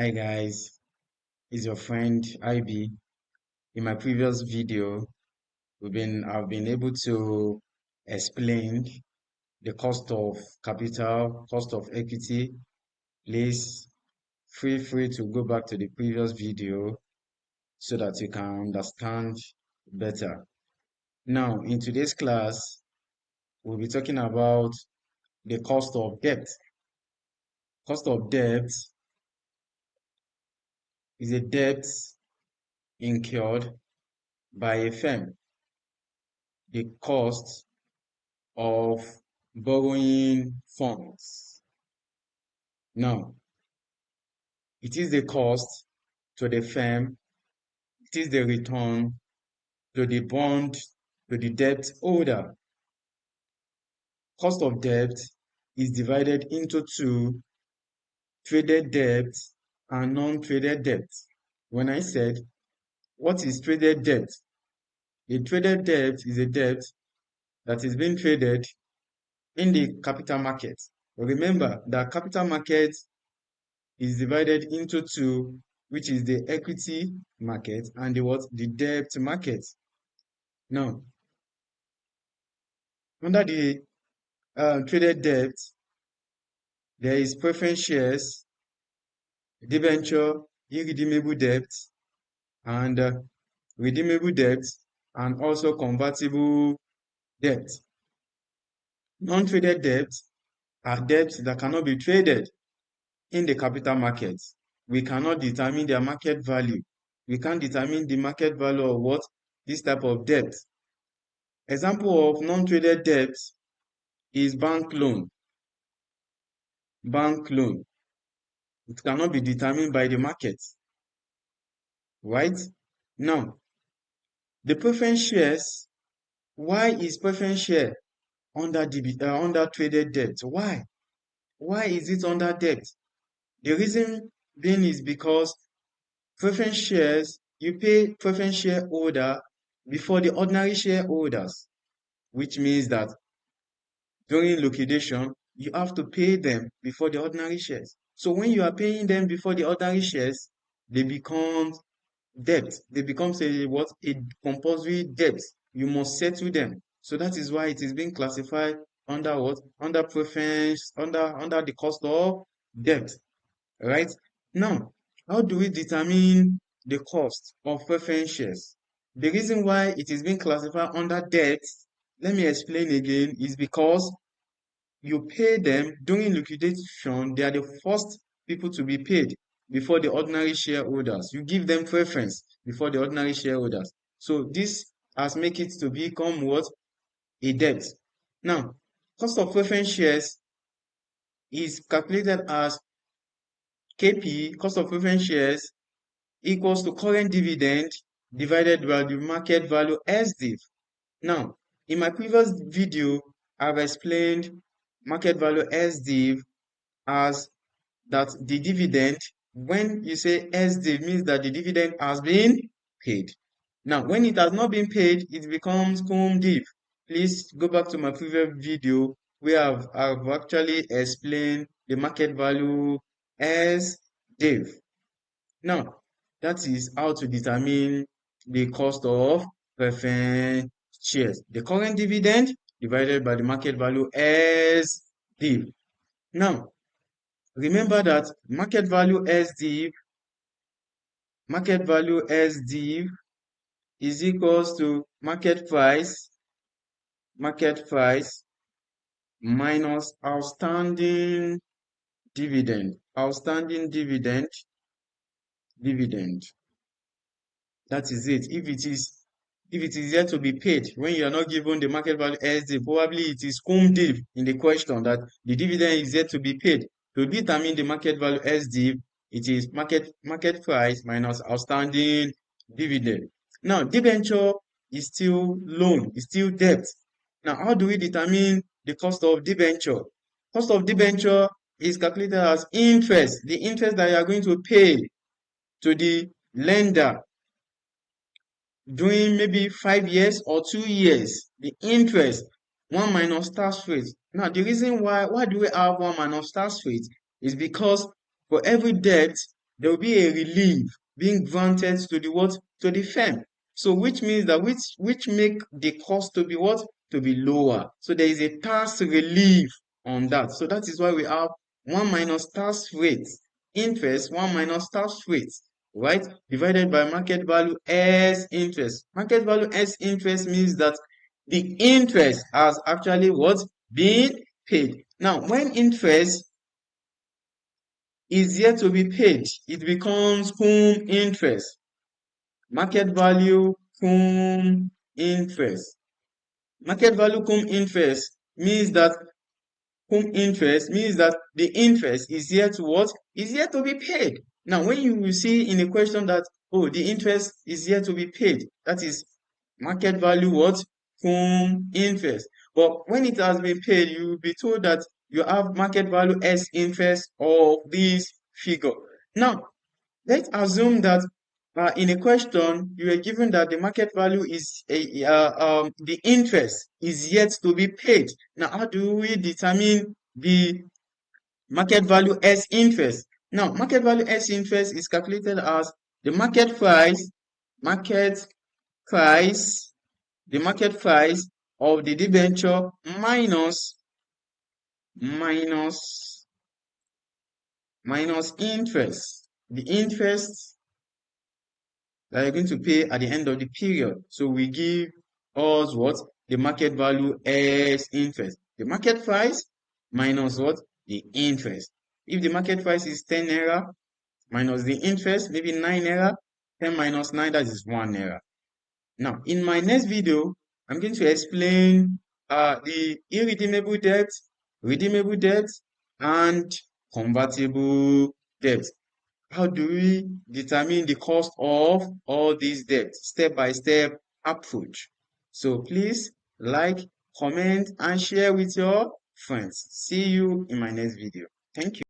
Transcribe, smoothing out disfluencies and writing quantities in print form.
Hi guys, it's your friend IB. In my previous video, I've been able to explain the cost of capital, cost of equity. Please feel free to go back to the previous video so that you can understand better. Now, in today's class, we'll be talking about the cost of debt. Cost of debt is a debt incurred by a firm. The cost of borrowing funds. Now, it is the cost to the firm, it is the return to the bond, to the debt holder. Cost of debt is divided into two: traded debt and non-traded debt. When I said, what is traded debt? A traded debt is a debt that is being traded in the capital market. Remember that capital market is divided into two, which is the equity market and the debt market. Now, under the traded debt, there is preference shares, debenture, irredeemable debt, and redeemable debt, and also convertible debt. Non-traded debt are debts that cannot be traded in the capital market. We cannot determine their market value. We can't determine the market value of what this type of debt. Example of non-traded debt is bank loan. Bank loan. It cannot be determined by the market. Right? Now, the preference shares. Why is preference share under traded debt? Why? Why is it under debt? The reason being is because preference shares, you pay preference shareholder before the ordinary shareholders, which means that during liquidation, you have to pay them before the ordinary shares. So when you are paying them before the ordinary shares, they become debt. They become a compulsory debt. You must settle them. So that is why it is being classified under what? Under preference, under the cost of debt. Right? Now, how do we determine the cost of preference shares? The reason why it is being classified under debt, let me explain again, is because you pay them during liquidation. They are the first people to be paid before the ordinary shareholders. You give them preference before the ordinary shareholders. So this has make it to become what? A debt. Now, cost of preference shares is calculated as KP, cost of preference shares, equals to current dividend divided by the market value SDIV. Now, in my previous video, I've explained market value SDIV as that the dividend, when you say SDIV, means that the dividend has been paid. Now, when it has not been paid, it becomes cum div. Please go back to my previous video where I've actually explained the market value as div. Now, that is how to determine the cost of preference shares. The current dividend divided by the market value as div. Now, remember that market value as div is equals to market price minus outstanding dividend. Dividend. That is it. If it is yet to be paid, when you are not given the market value SD, probably it is cum div in the question that the dividend is yet to be paid. To determine the market value SD, it is market price minus outstanding dividend. Now, debenture is still loan, is still debt. Now, how do we determine the cost of debenture? Cost of debenture is calculated as interest, the interest that you are going to pay to the lender during maybe 5 years or 2 years, the interest, 1 minus tax rate. Now, the reason why do we have 1 minus tax rate is because for every debt there will be a relief being granted to the what? To the firm. So which means that which make the cost to be what? To be lower. So there is a tax relief on that. So that is why we have 1 minus tax rate interest, 1 minus tax rate, right? Divided by market value as interest. Market value as interest means that the interest has actually what? Been paid. Now, when interest is yet to be paid, it becomes cum interest. Market value cum interest. Market value cum interest means that the interest is yet to what? Is yet to be paid. Now, when you will see in a question that, oh, the interest is yet to be paid, that is market value what? Cum interest. But when it has been paid, you will be told that you have market value as interest of this figure. Now, let's assume that in a question you are given that the market value is the interest is yet to be paid. Now, how do we determine the market value as interest? Now, market value as interest is calculated as the market price, market price, the market price of the debenture minus interest. The interest that you're going to pay at the end of the period. So we give us what? The market value as interest. The market price minus what? The interest. If the market price is 10 naira minus the interest, maybe 9 naira, 10 minus 9, that is 1 naira. Now, in my next video, I'm going to explain the irredeemable debt, redeemable debt, and convertible debt. How do we determine the cost of all these debts? Step-by-step approach. So please like, comment, and share with your friends. See you in my next video. Thank you.